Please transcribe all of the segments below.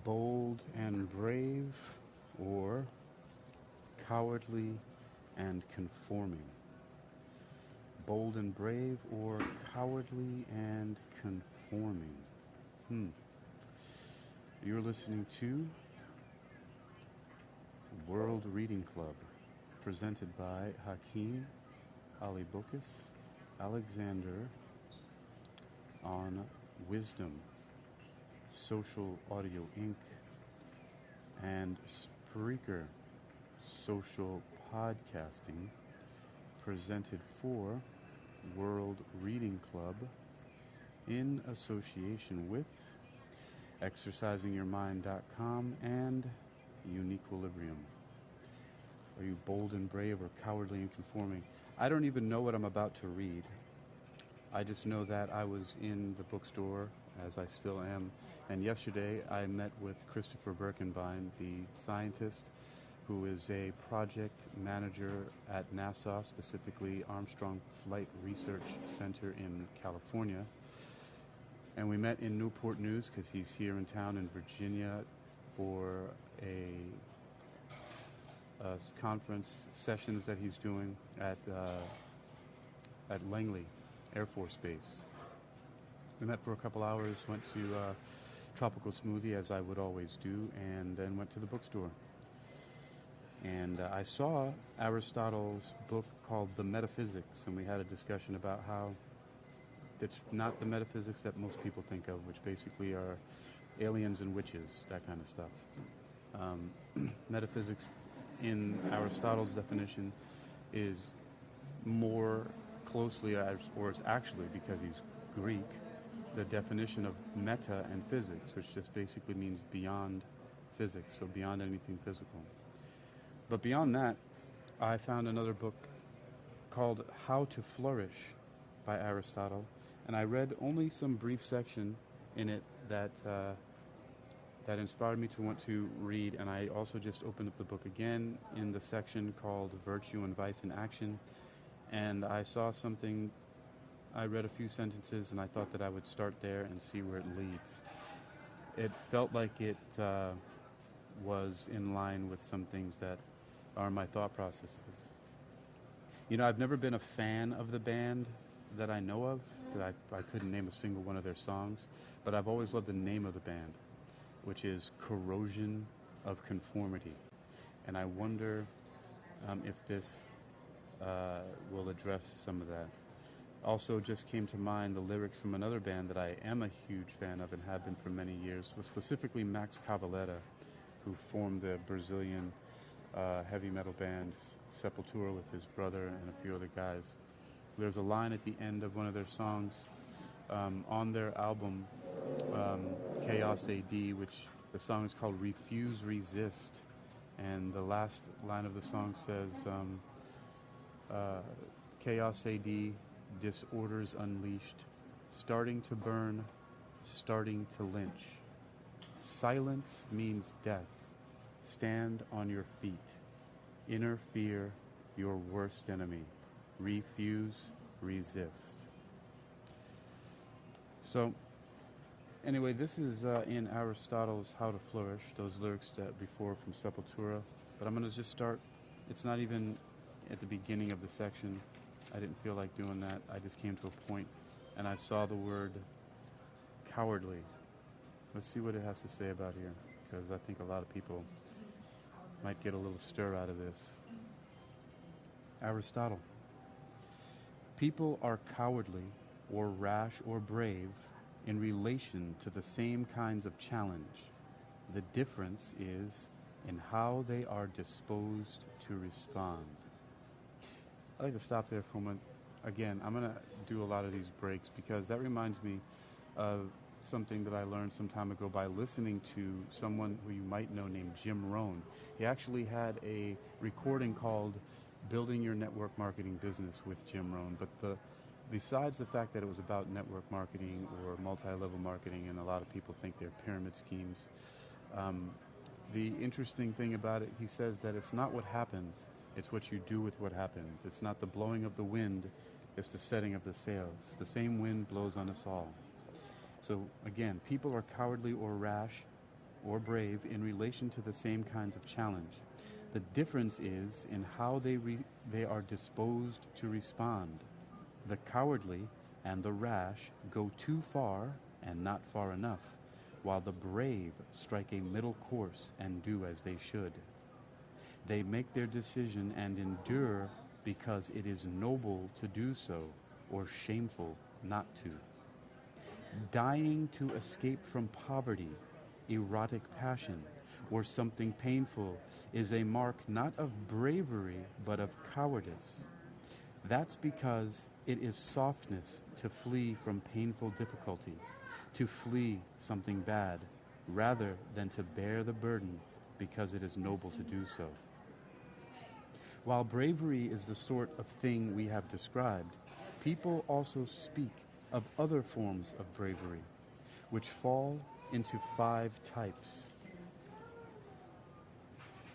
bold and brave, or cowardly and conforming? Bold and brave, or cowardly and conforming? You're listening to World Reading Club, presented by Hakeem Ali Bokus Alexander on Wisdom, Social Audio Inc., and Spreaker Social Podcasting, presented for World Reading Club in association with exercisingyourmind.com and Uniquilibrium. Are you bold and brave or cowardly and conforming? I don't even know what I'm about to read. I just know that I was in the bookstore, as I still am, and yesterday I met with Christopher Birkenbein, the scientist who is a project manager at NASA, specifically Armstrong Flight Research Center in California. And we met in Newport News because he's here in town in Virginia for a conference sessions that he's doing at Langley Air Force Base. We met for a couple hours, went to Tropical Smoothie, as I would always do, and then went to the bookstore. And I saw Aristotle's book called The Metaphysics, and we had a discussion about how it's not the metaphysics that most people think of, which basically are aliens and witches, that kind of stuff. Metaphysics, in Aristotle's definition, is more closely, or it's actually, because he's Greek, the definition of meta and physics, which just basically means beyond physics, so beyond anything physical. But beyond that, I found another book called How to Flourish by Aristotle, and I read only some brief section in it that inspired me to want to read, and I also just opened up the book again in the section called Virtue and Vice in Action, and I saw something. I read a few sentences, and I thought that I would start there and see where it leads. It felt like it was in line with some things that are my thought processes. You know, I've never been a fan of the band that I know of, because I couldn't name a single one of their songs, but I've always loved the name of the band, which is Corrosion of Conformity. And I wonder if this will address some of that. Also just came to mind the lyrics from another band that I am a huge fan of and have been for many years, was specifically Max Cavalera, who formed the Brazilian heavy metal band Sepultura with his brother and a few other guys. There's a line at the end of one of their songs on their album Chaos AD, which the song is called Refuse Resist, and the last line of the song says Chaos AD, disorders unleashed, starting to burn, starting to lynch. Silence means death. Stand on your feet. Inner fear, your worst enemy. Refuse, resist. So, anyway, this is in Aristotle's How to Flourish, those lyrics that before from Sepultura. But I'm going to just start. It's not even at the beginning of the section. I didn't feel like doing that. I just came to a point and I saw the word cowardly. Let's see what it has to say about here, because I think a lot of people might get a little stir out of this. Aristotle. People are cowardly or rash or brave in relation to the same kinds of challenge. The difference is in how they are disposed to respond. I'd like to stop there for a moment. Again, I'm going to do a lot of these breaks because that reminds me of something that I learned some time ago by listening to someone who you might know named Jim Rohn. He actually had a recording called Building Your Network Marketing Business with Jim Rohn. But besides the fact that it was about network marketing or multi-level marketing, and a lot of people think they're pyramid schemes, the interesting thing about it, he says that it's not what happens, it's what you do with what happens. It's not the blowing of the wind, it's the setting of the sails. The same wind blows on us all. So again, people are cowardly or rash or brave in relation to the same kinds of challenge. The difference is in how they are disposed to respond. The cowardly and the rash go too far and not far enough, while the brave strike a middle course and do as they should. They make their decision and endure because it is noble to do so, or shameful not to. Dying to escape from poverty, erotic passion, or something painful is a mark not of bravery but of cowardice. That's because it is softness to flee from painful difficulty, to flee something bad, rather than to bear the burden because it is noble to do so. While bravery is the sort of thing we have described, people also speak of other forms of bravery, which fall into 5 types.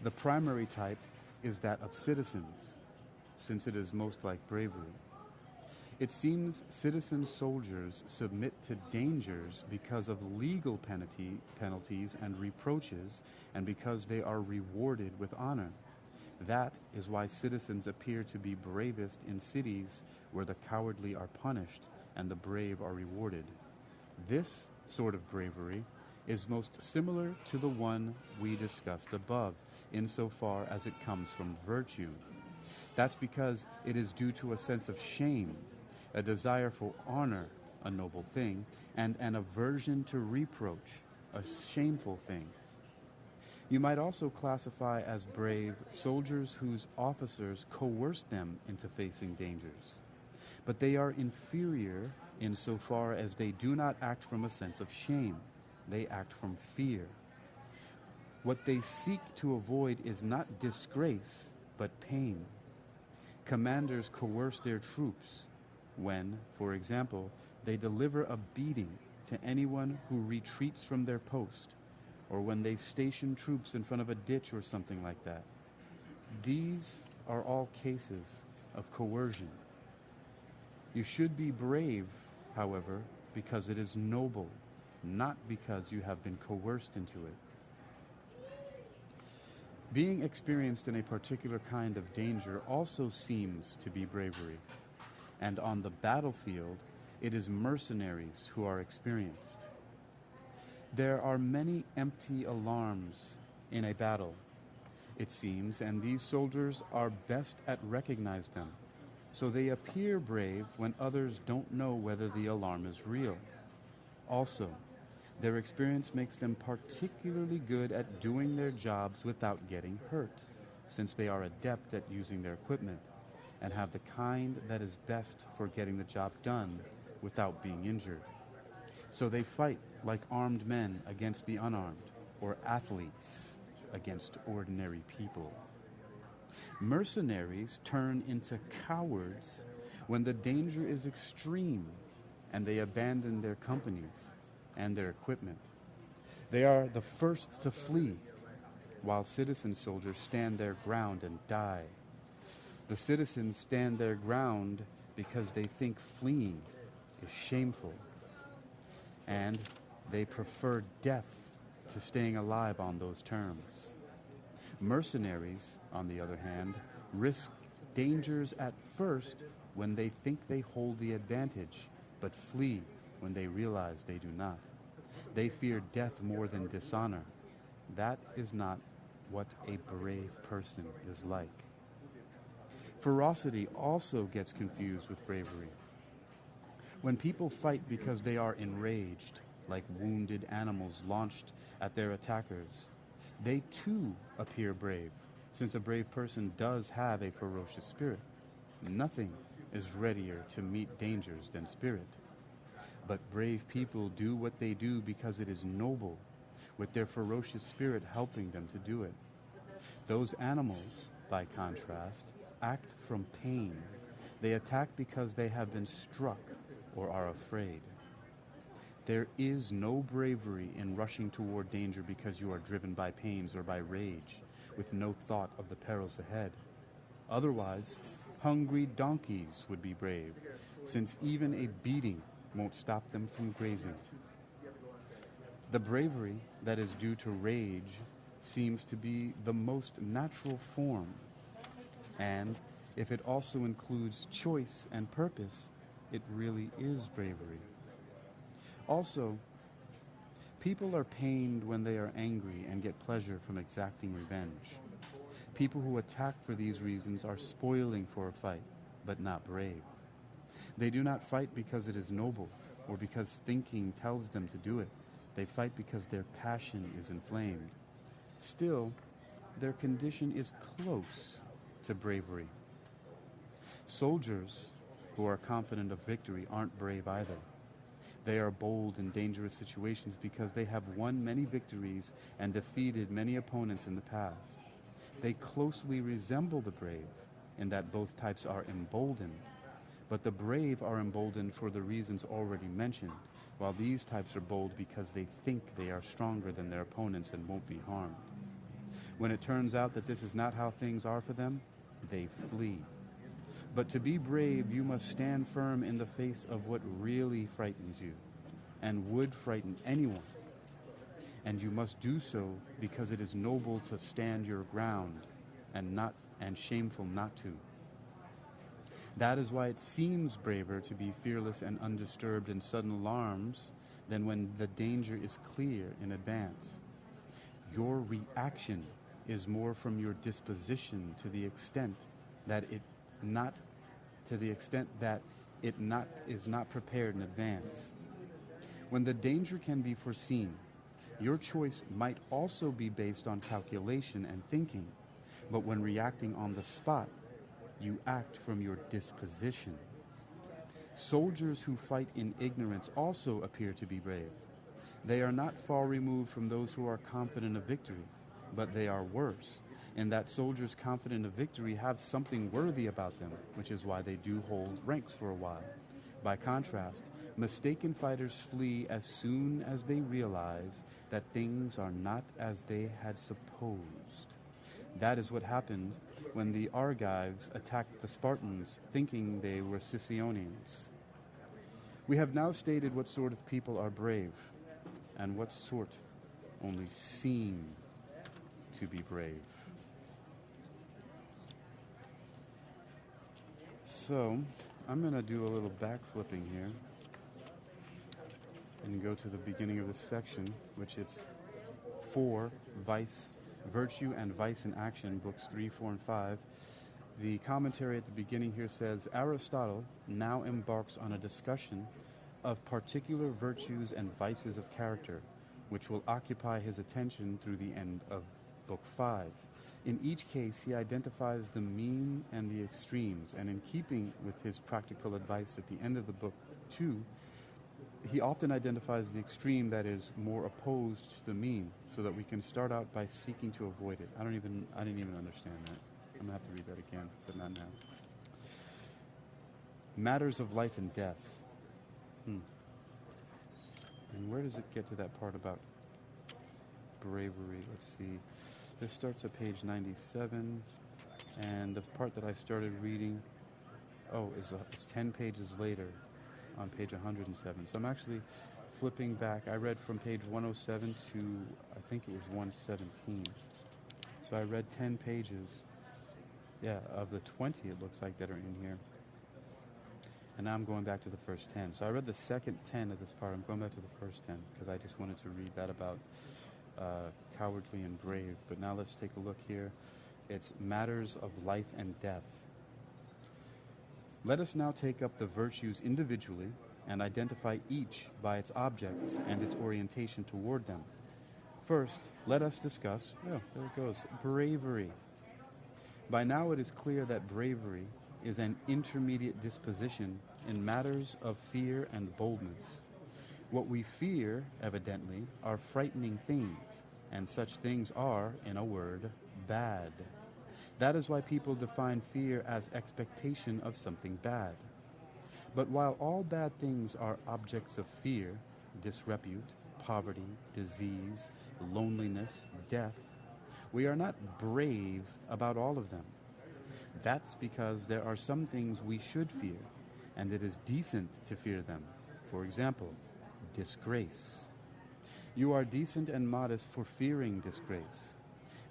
The primary type is that of citizens, since it is most like bravery. It seems citizen soldiers submit to dangers because of legal penalties and reproaches, and because they are rewarded with honor. That is why citizens appear to be bravest in cities where the cowardly are punished and the brave are rewarded. This sort of bravery is most similar to the one we discussed above, insofar as it comes from virtue. That's because it is due to a sense of shame, a desire for honor, a noble thing, and an aversion to reproach, a shameful thing. You might also classify as brave soldiers whose officers coerce them into facing dangers. But they are inferior insofar as they do not act from a sense of shame. They act from fear. What they seek to avoid is not disgrace, but pain. Commanders coerce their troops when, for example, they deliver a beating to anyone who retreats from their post, or when they station troops in front of a ditch or something like that. These are all cases of coercion. You should be brave, however, because it is noble, not because you have been coerced into it. Being experienced in a particular kind of danger also seems to be bravery, and on the battlefield, it is mercenaries who are experienced. There are many empty alarms in a battle, it seems, and these soldiers are best at recognizing them. So they appear brave when others don't know whether the alarm is real. Also, their experience makes them particularly good at doing their jobs without getting hurt, since they are adept at using their equipment and have the kind that is best for getting the job done without being injured. So they fight like armed men against the unarmed, or athletes against ordinary people. Mercenaries turn into cowards when the danger is extreme and they abandon their companies and their equipment. They are the first to flee, while citizen soldiers stand their ground and die. The citizens stand their ground because they think fleeing is shameful, and they prefer death to staying alive on those terms. Mercenaries, on the other hand, risk dangers at first when they think they hold the advantage, but flee when they realize they do not. They fear death more than dishonor. That is not what a brave person is like. Ferocity also gets confused with bravery. When people fight because they are enraged, like wounded animals launched at their attackers, they too appear brave, since a brave person does have a ferocious spirit. Nothing is readier to meet dangers than spirit. But brave people do what they do because it is noble, with their ferocious spirit helping them to do it. Those animals, by contrast, act from pain. They attack because they have been struck or are afraid. There is no bravery in rushing toward danger because you are driven by pains or by rage, with no thought of the perils ahead. Otherwise, hungry donkeys would be brave, since even a beating won't stop them from grazing. The bravery that is due to rage seems to be the most natural form, and if it also includes choice and purpose, it really is bravery. Also, people are pained when they are angry and get pleasure from exacting revenge. People who attack for these reasons are spoiling for a fight, but not brave. They do not fight because it is noble or because thinking tells them to do it. They fight because their passion is inflamed. Still, their condition is close to bravery. Soldiers who are confident of victory aren't brave either. They are bold in dangerous situations because they have won many victories and defeated many opponents in the past. They closely resemble the brave in that both types are emboldened, but the brave are emboldened for the reasons already mentioned, while these types are bold because they think they are stronger than their opponents and won't be harmed. When it turns out that this is not how things are for them, they flee. But to be brave, you must stand firm in the face of what really frightens you and would frighten anyone. And you must do so because it is noble to stand your ground and shameful not to. That is why it seems braver to be fearless and undisturbed in sudden alarms than when the danger is clear in advance. Your reaction is more from your disposition to the extent that it is not prepared in advance. When the danger can be foreseen, your choice might also be based on calculation and thinking, but when reacting on the spot, you act from your disposition. Soldiers who fight in ignorance also appear to be brave. They are not far removed from those who are confident of victory, but they are worse, in that soldiers confident of victory have something worthy about them, which is why they do hold ranks for a while. By contrast, mistaken fighters flee as soon as they realize that things are not as they had supposed. That is what happened when the Argives attacked the Spartans, thinking they were Sicyonians. We have now stated what sort of people are brave, and what sort only seem to be brave. So, I'm going to do a little backflipping here and go to the beginning of this section, which is 4, Virtue and Vice in Action, books 3, 4, and 5. The commentary at the beginning here says, Aristotle now embarks on a discussion of particular virtues and vices of character, which will occupy his attention through the end of Book 5. In each case, he identifies the mean and the extremes, and in keeping with his practical advice at the end of the Book 2, he often identifies the extreme that is more opposed to the mean, so that we can start out by seeking to avoid it. I didn't even understand that. I'm going to have to read that again, but not now. Matters of life and death. And where does it get to that part about bravery? Let's see. This starts at page 97, and the part that I started reading, is 10 pages later on page 107. So I'm actually flipping back. I read from page 107 to, I think it was 117. So I read 10 pages, of the 20 it looks like that are in here. And now I'm going back to the first 10. So I read the second 10 of this part. I'm going back to the first 10 because I just wanted to read that about cowardly and brave. But now let's take a look here. It's matters of life and death. Let us now take up the virtues individually and identify each by its objects and its orientation toward them. First, let us discuss, there it goes, bravery. By now it is clear that bravery is an intermediate disposition in matters of fear and boldness. What we fear, evidently, are frightening things, and such things are, in a word, bad. That is why people define fear as expectation of something bad. But while all bad things are objects of fear, disrepute, poverty, disease, loneliness, death, we are not brave about all of them. That's because there are some things we should fear, and it is decent to fear them. For example, disgrace. You are decent and modest for fearing disgrace,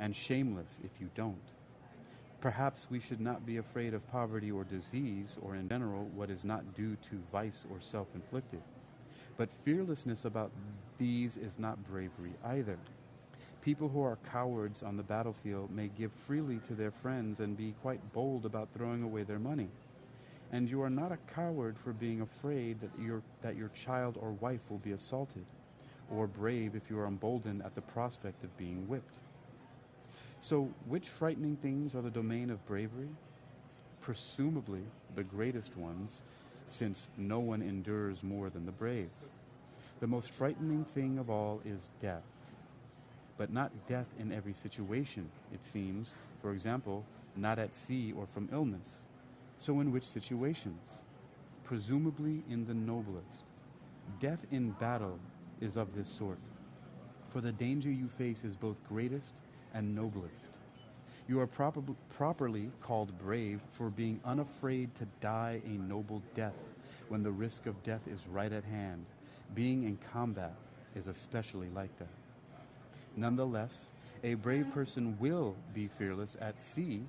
and shameless if you don't. Perhaps we should not be afraid of poverty or disease, or in general what is not due to vice or self-inflicted. But fearlessness about these is not bravery either. People who are cowards on the battlefield may give freely to their friends and be quite bold about throwing away their money. And you are not a coward for being afraid that your child or wife will be assaulted, or brave if you are emboldened at the prospect of being whipped. So, which frightening things are the domain of bravery? Presumably the greatest ones, since no one endures more than the brave. The most frightening thing of all is death. But not death in every situation, it seems, for example, not at sea or from illness. So in which situations? Presumably in the noblest. Death in battle is of this sort, for the danger you face is both greatest and noblest. You are properly called brave for being unafraid to die a noble death when the risk of death is right at hand. Being in combat is especially like that. Nonetheless, a brave person will be fearless at sea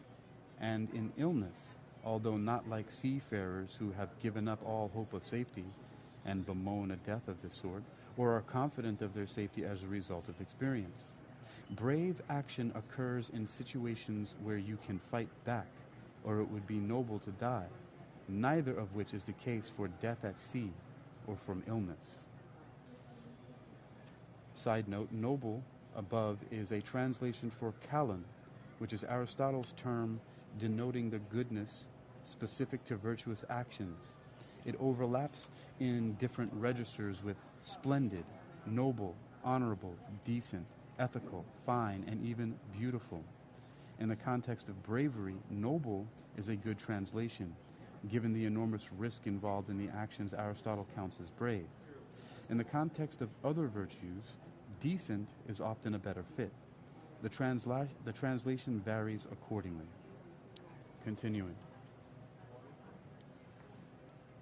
and in illness, although not like seafarers who have given up all hope of safety and bemoan a death of this sort, or are confident of their safety as a result of experience. Brave action occurs in situations where you can fight back, or it would be noble to die, neither of which is the case for death at sea or from illness. Side note, noble above is a translation for kalon, which is Aristotle's term denoting the goodness specific to virtuous actions. It overlaps in different registers with splendid, noble, honorable, decent, ethical, fine, and even beautiful. In the context of bravery, noble is a good translation, given the enormous risk involved in the actions Aristotle counts as brave. In the context of other virtues, decent is often a better fit. The translation varies accordingly. Continuing.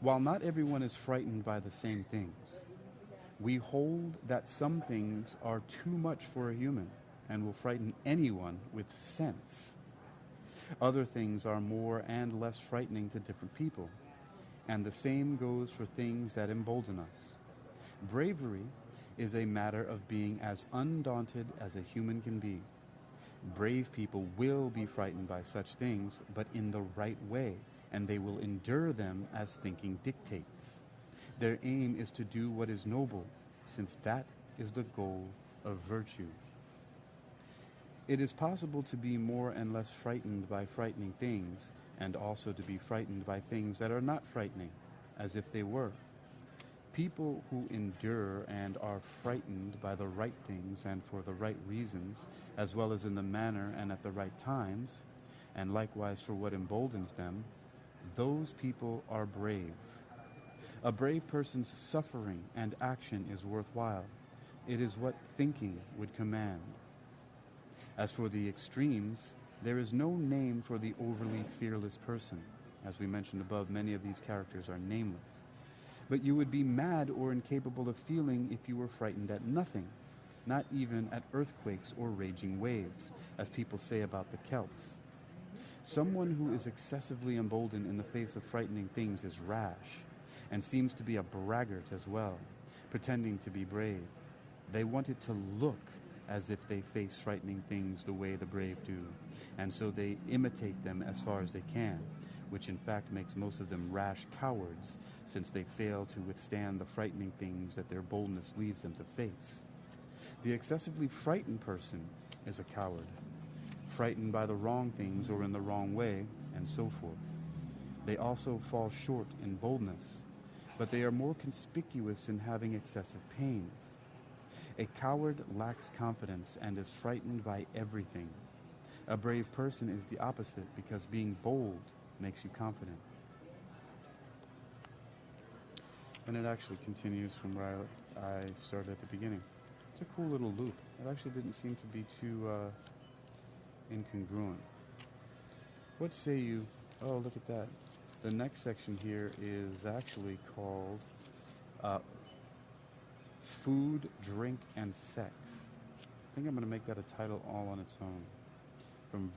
While not everyone is frightened by the same things, we hold that some things are too much for a human and will frighten anyone with sense. Other things are more and less frightening to different people, and the same goes for things that embolden us. Bravery is a matter of being as undaunted as a human can be. Brave people will be frightened by such things, but in the right way, and they will endure them as thinking dictates. Their aim is to do what is noble, since that is the goal of virtue. It is possible to be more and less frightened by frightening things, and also to be frightened by things that are not frightening, as if they were. People who endure and are frightened by the right things and for the right reasons, as well as in the manner and at the right times, and likewise for what emboldens them, those people are brave. A brave person's suffering and action is worthwhile. It is what thinking would command. As for the extremes, there is no name for the overly fearless person. As we mentioned above, many of these characters are nameless. But you would be mad or incapable of feeling if you were frightened at nothing, not even at earthquakes or raging waves, as people say about the Celts. Someone who is excessively emboldened in the face of frightening things is rash, and seems to be a braggart as well, pretending to be brave. They want it to look as if they face frightening things the way the brave do, and so they imitate them as far as they can, which in fact makes most of them rash cowards, since they fail to withstand the frightening things that their boldness leads them to face. The excessively frightened person is a coward, frightened by the wrong things or in the wrong way, and so forth. They also fall short in boldness, but they are more conspicuous in having excessive pains. A coward lacks confidence and is frightened by everything. A brave person is the opposite, because being bold makes you confident. And it actually continues from where I started at the beginning. It's a cool little loop. It actually didn't seem to be too incongruent. What say you? Oh, look at that. The next section here is actually called Food, Drink, and Sex. I think I'm going to make that a title all on its own. From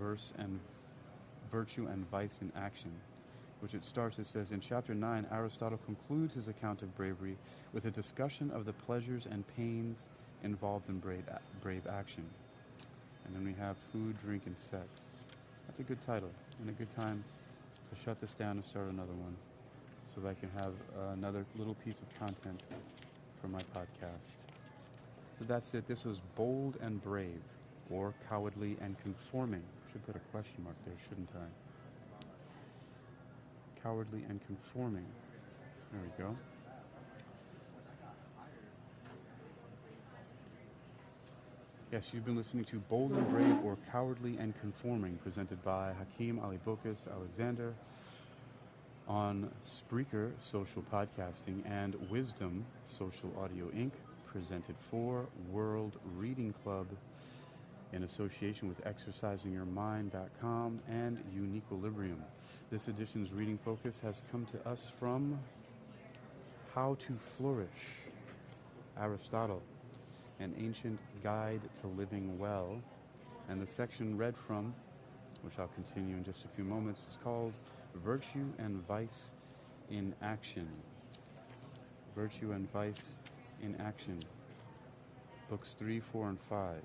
Virtue and Vice in Action, which it starts, it says, in Chapter 9, Aristotle concludes his account of bravery with a discussion of the pleasures and pains involved in brave action. And then we have Food, Drink, and Sex. That's a good title and a good time to shut this down and start another one so that I can have another little piece of content for my podcast. So that's it. This was Bold and Brave, or Cowardly and Conforming. Should put a question mark there, shouldn't I? Cowardly and Conforming. There we go. Yes, you've been listening to Bold and Brave, or Cowardly and Conforming, presented by Hakeem Alibokas Alexander on Spreaker Social Podcasting and Wisdom Social Audio Inc., presented for World Reading Club in association with ExercisingYourMind.com and Uniquilibrium. This edition's reading focus has come to us from How to Flourish, Aristotle, an ancient guide to living well. And the section read from, which I'll continue in just a few moments, is called Virtue and Vice in Action. Virtue and Vice in Action. Books 3, 4, and 5.